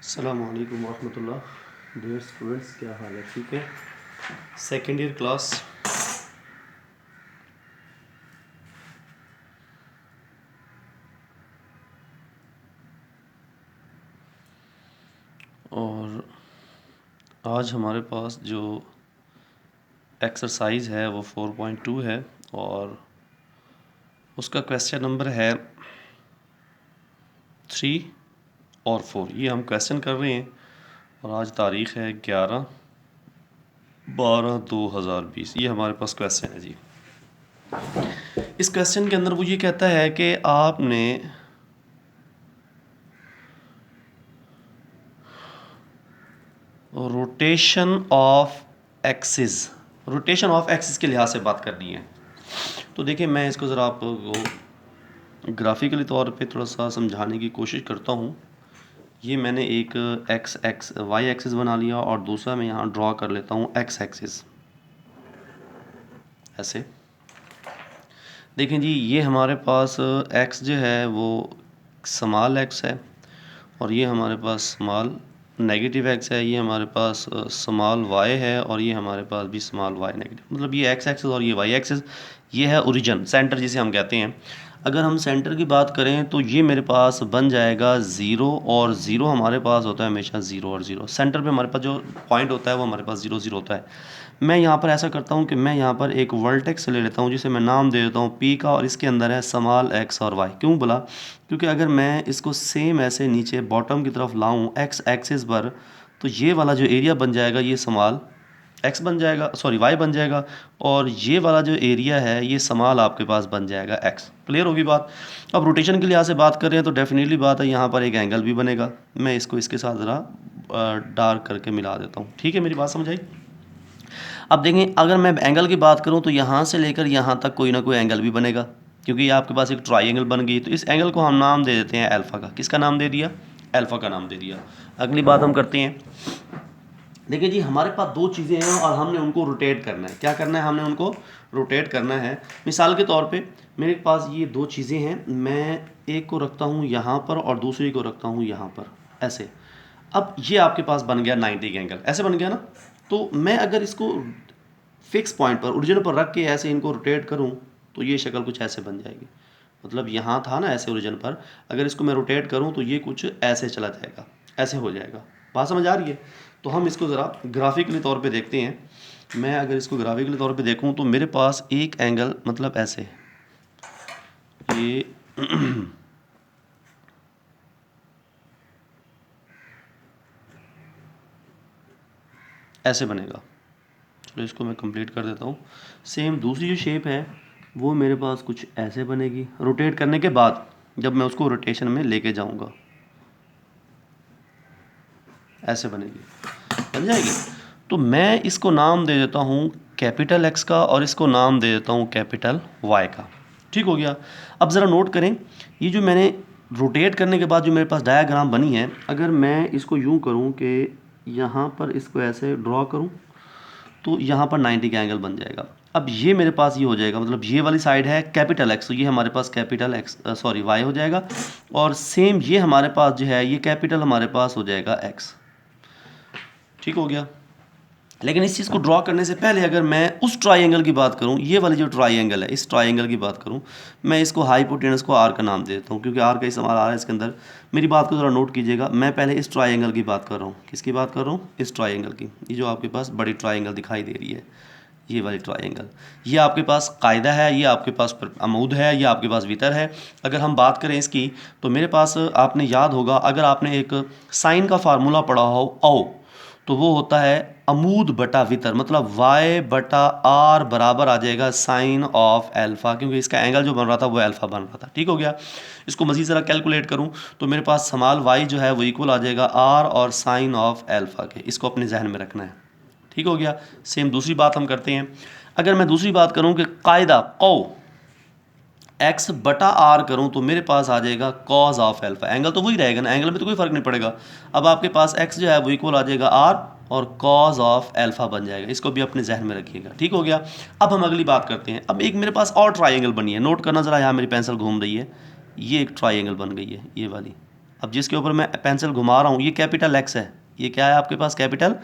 अस्सलामु अलैकुम वरहमतुल्लाह। Dear students, क्या हाल है? ठीक है। सेकेंड ईयर क्लास और आज हमारे पास जो एक्सरसाइज है वो 4.2 है और उसका क्वेश्चन नंबर है 3 और 4। ये हम क्वेश्चन कर रहे हैं और आज तारीख़ है 11/12/2020। ये हमारे पास क्वेश्चन है जी। इस क्वेश्चन के अंदर वो ये कहता है कि आपने रोटेशन ऑफ एक्सिस के लिहाज से बात करनी है। तो देखिए, मैं इसको ज़रा आपको ग्राफिकली तौर पे थोड़ा सा समझाने की कोशिश करता हूँ। ये मैंने एक वाई एक्सिस बना लिया और दूसरा मैं यहाँ ड्रॉ कर लेता हूँ एक्स एक्सिस। ऐसे देखें जी, ये हमारे पास एक्स जो है वो स्मॉल एक्स है और ये हमारे पास स्मॉल नेगेटिव एक्स है। ये हमारे पास स्मॉल वाई है और ये हमारे पास भी स्मॉल वाई नेगेटिव। मतलब ये एक्स एक्सिस और ये वाई एक्सिस, ये है ओरिजिन, सेंटर जिसे हम कहते हैं। अगर हम सेंटर की बात करें तो ये मेरे पास बन जाएगा 0 और 0 हमारे पास होता है हमेशा 0 और 0। सेंटर पे हमारे पास जो पॉइंट होता है वो हमारे पास 0 0 होता है। मैं यहाँ पर ऐसा करता हूँ कि मैं यहाँ पर एक वर्टेक्स ले लेता हूँ जिसे मैं नाम दे देता हूँ पी का, और इसके अंदर है स्मॉल एक्स और वाई। क्यों बोला? क्योंकि अगर मैं इसको सेम ऐसे नीचे बॉटम की तरफ लाऊं एक्स एक्सिस पर, तो ये वाला जो एरिया बन जाएगा ये स्मॉल एक्स बन जाएगा, सॉरी वाई बन जाएगा, और ये वाला जो एरिया है ये स्मॉल आपके पास बन जाएगा एक्स। क्लियर होगी बात? अब रोटेशन के लिहाज से बात कर रहे हैं तो डेफिनेटली बात है यहाँ पर एक एंगल भी बनेगा। मैं इसको इसके साथ ज़रा डार्क करके मिला देता हूँ। ठीक है, मेरी बात समझ आई? अब देखें, अगर मैं एंगल की बात करूं तो यहाँ से लेकर यहाँ तक कोई ना कोई एंगल भी बनेगा, क्योंकि ये आपके पास एक ट्रायंगल बन गई। तो इस एंगल को हम नाम दे देते हैं अल्फ़ा का। किसका नाम दे दिया? अल्फ़ा का नाम दे दिया। अगली बात हम करते हैं। देखिए जी, हमारे पास दो चीज़ें हैं और हमने उनको रोटेट करना है। क्या करना है? हमने उनको रोटेट करना है। मिसाल के तौर पे मेरे पास ये दो चीज़ें हैं, मैं एक को रखता हूँ यहाँ पर और दूसरी को रखता हूँ यहाँ पर, ऐसे। अब ये आपके पास बन गया 90 का एंगल, ऐसे बन गया ना। तो मैं अगर इसको फिक्स पॉइंट पर, ओरिजिन पर रख के ऐसे इनको रोटेट करूं तो ये शक्ल कुछ ऐसे बन जाएगी। मतलब यहाँ था ना ऐसे ओरिजिन पर, अगर इसको मैं रोटेट करूं तो ये कुछ ऐसे चला जाएगा, ऐसे हो जाएगा। बात समझ आ रही है? तो हम इसको ज़रा ग्राफिकली तौर पे देखते हैं। मैं अगर इसको ग्राफिकली तौर पे देखूं तो मेरे पास एक एंगल, मतलब ऐसे ये ऐसे बनेगा। चलो इसको मैं कंप्लीट कर देता हूँ। सेम दूसरी जो शेप है वो मेरे पास कुछ ऐसे बनेगी रोटेट करने के बाद, जब मैं उसको रोटेशन में लेके जाऊंगा ऐसे बनेगी, बन जाएगी। तो मैं इसको नाम दे देता हूँ कैपिटल एक्स का और इसको नाम दे देता हूँ कैपिटल वाई का। ठीक हो गया? अब ज़रा नोट करें, ये जो मैंने रोटेट करने के बाद जो मेरे पास डायग्राम बनी है, अगर मैं इसको यूँ करूँ कि यहाँ पर इसको ऐसे ड्रॉ करूँ तो यहाँ पर 90 का एंगल बन जाएगा। अब ये मेरे पास ये हो जाएगा, मतलब ये वाली साइड है कैपिटल एक्स, तो ये हमारे पास कैपिटल एक्स सॉरी वाई हो जाएगा, और सेम ये हमारे पास जो है ये कैपिटल हमारे पास हो जाएगा एक्स। ठीक हो गया? लेकिन इस चीज़ को ड्रॉ करने से पहले अगर मैं उस ट्राइंगल की बात करूं, ये वाली जो ट्राइंगल है, इस ट्राइंगल की बात करूं, मैं इसको हाइपोटेनस को आर का नाम दे देता हूं, क्योंकि आर का इस्तेमाल आ रहा है इसके अंदर। मेरी बात को ज़रा नोट कीजिएगा। मैं पहले इस ट्राइंगल की बात कर रहा हूं। किसकी बात कर रहा हूं? इस ट्राइंगल की। ये जो आपके पास बड़ी ट्राइंगल दिखाई दे रही है, ये वाली ट्राइंगल, ये आपके पास कायदा है, ये आपके पास अमूद है, ये आपके पास वितर है। अगर हम बात करें इसकी तो मेरे पास, आपने याद होगा अगर आपने एक साइन का फार्मूला पढ़ा हो औ, तो वो होता है अमूद बटा वितर, मतलब y बटा आर बराबर आ जाएगा साइन ऑफ एल्फ़ा, क्योंकि इसका एंगल जो बन रहा था वो एल्फ़ा बन रहा था। ठीक हो गया? इसको मज़ीद ज़रा कैलकुलेट करूं तो मेरे पास स्मॉल y जो है वो इक्वल आ जाएगा r और साइन ऑफ एल्फ़ा के। इसको अपने जहन में रखना है। ठीक हो गया? सेम दूसरी बात हम करते हैं। अगर मैं दूसरी बात करूं कि कायदा कौ एक्स बटा आर करूं तो मेरे पास आ जाएगा कॉज ऑफ एल्फा। एंगल तो वही रहेगा ना, एंगल में तो कोई फर्क नहीं पड़ेगा। अब आपके पास एक्स जो है वो इक्वल आ जाएगा आर और कॉज ऑफ एल्फा बन जाएगा। इसको भी अपने जहन में रखिएगा। ठीक हो गया? अब हम अगली बात करते हैं। अब एक मेरे पास और ट्राइंगल बनी है, नोट करना ज़रा, यहाँ मेरी पेंसिल घूम रही है, ये एक ट्राइंगल बन गई है, ये वाली। अब जिसके ऊपर मैं पेंसिल घुमा रहा हूँ ये कैपिटल एक्स है, ये क्या है आपके पास कैपिटल,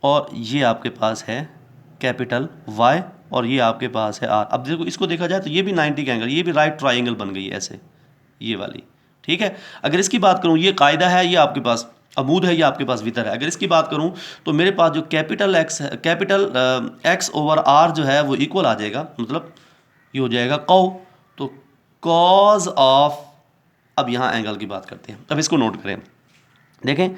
और ये आपके पास है कैपिटल वाई, और ये आपके पास है आर। अब देखो इसको देखा जाए तो ये भी 90 का एंगल, ये भी राइट ट्राइंगल बन गई है ऐसे, ये वाली, ठीक है। अगर इसकी बात करूँ, ये कायदा है, ये आपके पास अमूद है, ये आपके पास वितर है। अगर इसकी बात करूँ तो मेरे पास जो कैपिटल एक्स है, कैपिटल एक्स ओवर आर जो है वो इक्वल आ जाएगा, मतलब ये हो जाएगा कौ, तो कॉज ऑफ, अब यहाँ एंगल की बात करते हैं। अब इसको नोट करें, देखें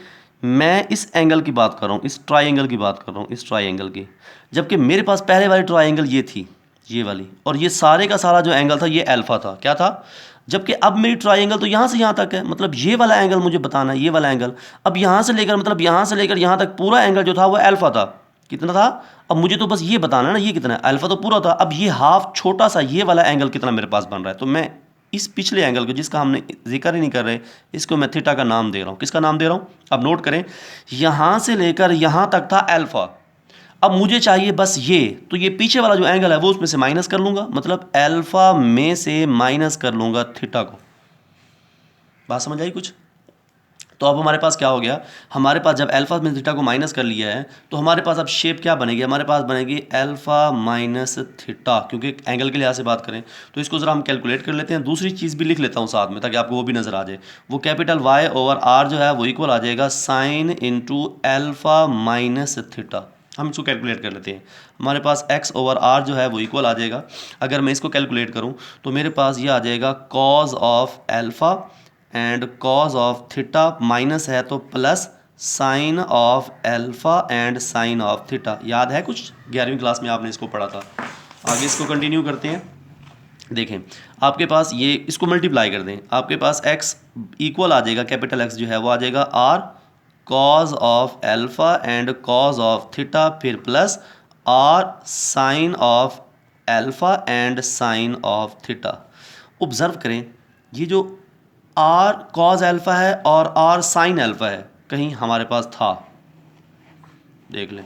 मैं इस एंगल की बात कर रहा हूँ, इस ट्राइंगल की बात कर रहा हूँ, इस ट्राइंगल की, जबकि मेरे पास पहले वाली ट्राइंगल ये थी, ये वाली, और ये सारे का सारा जो एंगल था ये अल्फा था, क्या था, जबकि अब मेरी ट्राइंगल तो यहाँ से यहाँ तक है, मतलब ये वाला एंगल मुझे बताना है, ये वाला एंगल। अब यहाँ से लेकर, मतलब यहाँ से लेकर यहाँ तक पूरा एंगल जो था वो अल्फा था, कितना था, अब मुझे तो बस ये बताना है ना ये कितना है, अल्फा तो पूरा था, अब ये हाफ छोटा सा ये वाला एंगल कितना मेरे पास बन रहा है। तो मैं इस पिछले एंगल को जिसका हमने जिक्र ही नहीं कर रहे, इसको मैं थीटा का नाम दे रहा हूँ। किसका नाम दे रहा हूँ, अब नोट करें, यहाँ से लेकर यहाँ तक था अल्फा, अब मुझे चाहिए बस ये, तो ये पीछे वाला जो एंगल है वो उसमें से माइनस कर लूँगा, मतलब अल्फा में से माइनस कर लूँगा थीटा को। बात समझ आई कुछ? तो अब हमारे पास क्या हो गया, हमारे पास जब अल्फा में थीटा को माइनस कर लिया है तो हमारे पास अब शेप क्या बनेगी, हमारे पास बनेगी अल्फा माइनस थीटा, क्योंकि एंगल के लिहाज से बात करें तो इसको ज़रा हम कैलकुलेट कर लेते हैं। दूसरी चीज़ भी लिख लेता हूँ साथ में ताकि आपको वो भी नज़र आ जाए, वो कैपिटल वाई ओवर आर जो है वो इक्वल आ जाएगा sine into alpha minus theta. हम इसको कैलकुलेट कर लेते हैं, हमारे पास x ओवर r जो है वो इक्वल आ जाएगा, अगर मैं इसको कैलकुलेट करूँ तो मेरे पास ये आ जाएगा cos of alpha and cos of theta, minus है तो plus sine of alpha and sine of theta. याद है कुछ, 11वीं क्लास में आपने इसको पढ़ा था। आगे इसको कंटिन्यू करते हैं, देखें आपके पास ये, इसको मल्टीप्लाई कर दें, आपके पास x इक्वल आ जाएगा, कैपिटल X जो है वो आ जाएगा r cos of alpha and cos of theta, फिर plus r sine of alpha and sine of theta. Observe करें, ये जो r कॉज अल्फ़ा है और r साइन अल्फ़ा है कहीं हमारे पास था, देख लें,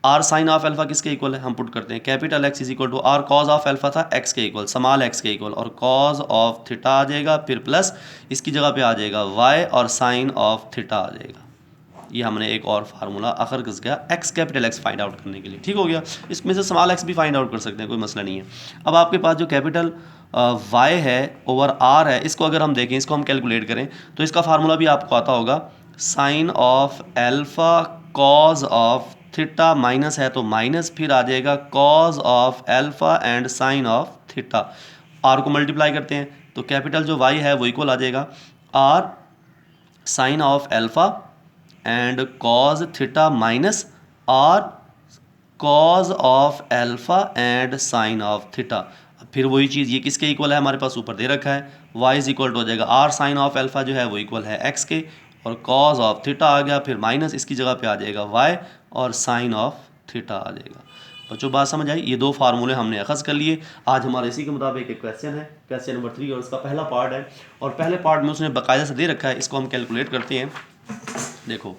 आर साइन ऑफ अल्फा किसके इक्वल है, हम पुट करते हैं capital X is equal to R cos of alpha था एक्स के इक्वल, स्मॉल एक्स के इक्वल, और कॉज ऑफ थीटा आ जाएगा, फिर प्लस इसकी जगह पे आ जाएगा वाई और साइन ऑफ थीटा आ जाएगा। ये हमने एक और फार्मूला आखिर किस गया, x capital x find out करने के लिए, ठीक हो गया। इसमें से स्मॉल एक्स भी फाइंड आउट कर सकते हैं, कोई मसला नहीं है। अब आपके पास जो कैपिटल वाई है ओवर आर है, इसको अगर हम देखें, इसको हम कैलकुलेट करें तो इसका फार्मूला भी आपको आता होगा, sine of alpha cos of theta, minus है तो माइनस, फिर आ जाएगा cos of alpha and sine of theta. R को मल्टीप्लाई करते हैं तो कैपिटल जो वाई है वो इक्वल आ जाएगा R sine of alpha and cos theta minus R cos of alpha and sine of theta. फिर वही चीज़, ये किसके इक्वल है, हमारे पास ऊपर दे रखा है, y इज इक्वल टू हो जाएगा आर साइन ऑफ अल्फ़ा जो है वो इक्वल है x के, और कॉज ऑफ थीटा आ गया, फिर माइनस इसकी जगह पे आ जाएगा y और साइन ऑफ थीटा आ जाएगा। बच्चों बात समझ आई, ये दो फार्मूले हमने अखज़ कर लिए। आज हमारे इसी के मुताबिक एक क्वेश्चन है, क्वेश्चन नंबर 3, और इसका पहला पार्ट है, और पहले पार्ट में उसने बाकायदा से दे रखा है, इसको हम कैलकुलेट करते हैं। देखो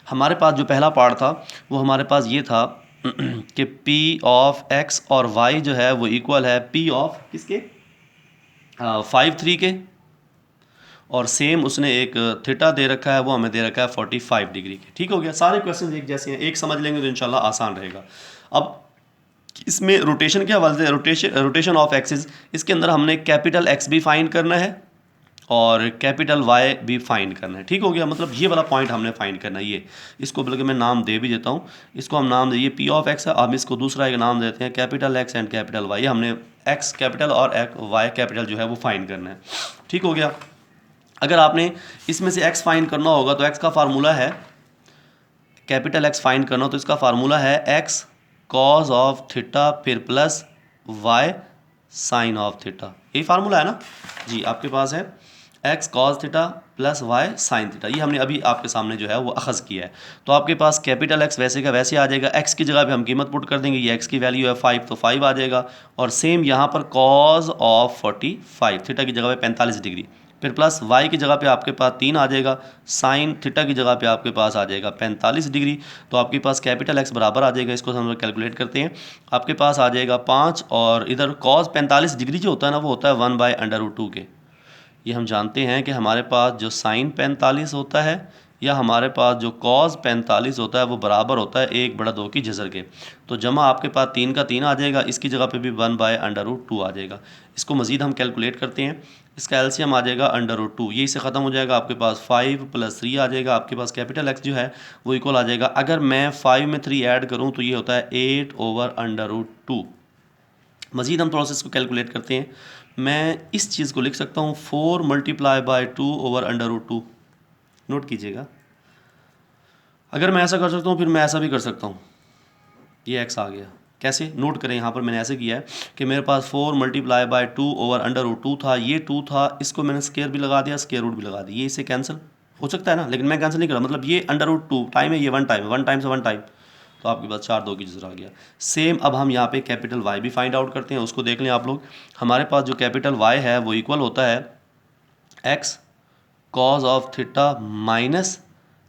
हमारे पास जो पहला पार्ट था वो हमारे पास ये था कि P ऑफ x और y जो है वो इक्वल है P ऑफ किसके, 5/3 के, और सेम उसने एक थीटा दे रखा है, वो हमें दे रखा है 45 डिग्री के। ठीक हो गया, सारे क्वेश्चन एक जैसे हैं, एक समझ लेंगे तो इंशाल्लाह आसान रहेगा। अब इसमें रोटेशन के हवाले से, रोटेशन ऑफ एक्सिस, इसके अंदर हमने कैपिटल एक्स भी फाइंड करना है और कैपिटल वाई भी फाइंड करना है। ठीक हो गया, मतलब ये वाला पॉइंट हमने फाइंड करना है। ये इसको बल्कि मैं नाम दे भी देता हूँ, इसको हम नाम दे, पी ऑफ एक्स है, हम इसको दूसरा एक नाम देते हैं capital X and capital Y. हमने एक्स कैपिटल और वाई कैपिटल जो है वो फाइंड करना है। ठीक हो गया, अगर आपने इसमें से एक्स फाइंड करना होगा तो एक्स का फार्मूला है, कैपिटल एक्स फाइंड करना हो तो इसका फार्मूला है एक्स कॉज ऑफ थीटा फिर plus Y sine of theta. यही फार्मूला है ना जी, आपके पास है X cos theta plus Y sine theta. ये हमने अभी आपके सामने जो है वो अखज़ किया है। तो आपके पास कैपिटल एक्स वैसे का वैसे आ जाएगा, एक्स की जगह पे हम कीमत पुट कर देंगे, ये एक्स की वैल्यू है 5 तो 5 आ जाएगा, और सेम यहाँ पर कॉज ऑफ 45 थीटा की जगह पे 45 डिग्री, फिर प्लस वाई की जगह पे आपके पास 3 आ जाएगा, साइन थीटा की जगह पे आपके पास आ जाएगा 45 डिग्री। तो आपके पास कैपिटल एक्स बराबर आ जाएगा, इसको हम कैलकुलेट करते हैं, आपके पास आ जाएगा 5, और इधर कॉस 45 डिग्री जो होता है ना वो होता है 1/√2 के, ये हम जानते हैं कि हमारे पास जो साइन 45 होता है या हमारे पास जो कॉज 45 होता है वो बराबर होता है 1/2 की जज़र के। तो जमा आपके पास 3 का 3 आ जाएगा, इसकी जगह पे भी 1/√2 आ जाएगा। इसको मज़ीद हम कैलकुलेट करते हैं। इसका एलसीएम आ जाएगा √2, ये इससे ख़त्म हो जाएगा, आपके पास 5 + 3 आ जाएगा। आपके पास कैपिटल एक्स जो है वो इक्वल आ जाएगा, अगर मैं 5 में 3 ऐड करूँ तो ये होता है 8/√2। मज़ीद हम थोड़ा सा इसको कैलकुलेट करते हैं। मैं इस चीज़ को लिख सकता हूँ 4 × 2/√2। नोट कीजिएगा, अगर मैं ऐसा कर सकता हूँ फिर मैं ऐसा भी कर सकता हूँ। ये एक्स आ गया, कैसे नोट करें, यहाँ पर मैंने ऐसे किया है कि मेरे पास 4 × 2/√2 था, ये 2 था, इसको मैंने स्केयर भी लगा दिया, स्केयर रूट भी लगा दी, ये इससे कैंसिल हो सकता है ना, लेकिन मैं कैंसिल नहीं कर रहा, मतलब ये √2 टाइम है, ये 1 टाइम, 1 टाइम से 1 टाइम, तो आपके पास 4 की जज़र आ गया। सेम अब हम यहाँ पे कैपिटल वाई भी फाइंड आउट करते हैं, उसको देख लें आप लोग। हमारे पास जो कैपिटल वाई है वो इक्वल होता है X cos of theta minus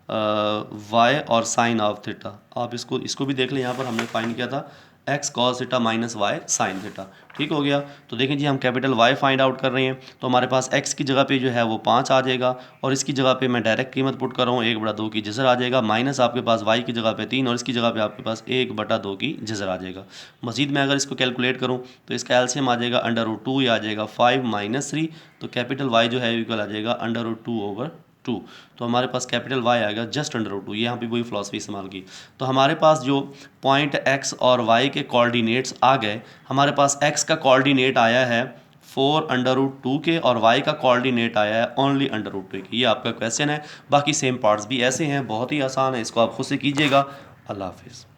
Y और साइन ऑफ थीटा। आप इसको भी देख लें, यहाँ पर हमने फाइंड किया था X cos theta minus Y sine theta. ठीक हो गया। तो देखें जी, हम कैपिटल वाई फाइंड आउट कर रहे हैं, तो हमारे पास एक्स की जगह पे जो है वो 5 आ जाएगा, और इसकी जगह पे मैं डायरेक्ट कीमत पुट कर रहा हूँ 1/2 की जज़र आ जाएगा, माइनस आपके पास वाई की जगह पे 3 और इसकी जगह पे आपके पास 1/2 की जज़र आ जाएगा। मज़ीद मैं अगर इसको कैलकुलेट करूँ तो इसका एलसीएम आ जाएगा √2, ये आ जाएगा 5 - 3, तो कैपिटल वाई जो है इक्वल आ जाएगा √2/2। तो हमारे पास कैपिटल वाई आएगा जस्ट √2। यहाँ पे वही फिलॉसफी इस्तेमाल की। तो हमारे पास जो पॉइंट एक्स और वाई के कोऑर्डिनेट्स आ गए, हमारे पास एक्स का कोऑर्डिनेट आया है 4√2 के और वाई का कोऑर्डिनेट आया है ओनली √2 के। ये आपका क्वेश्चन है। बाकी सेम पार्ट्स भी ऐसे हैं, बहुत ही आसान है, इसको आप खुद से कीजिएगा। अल्लाह हाफिज़।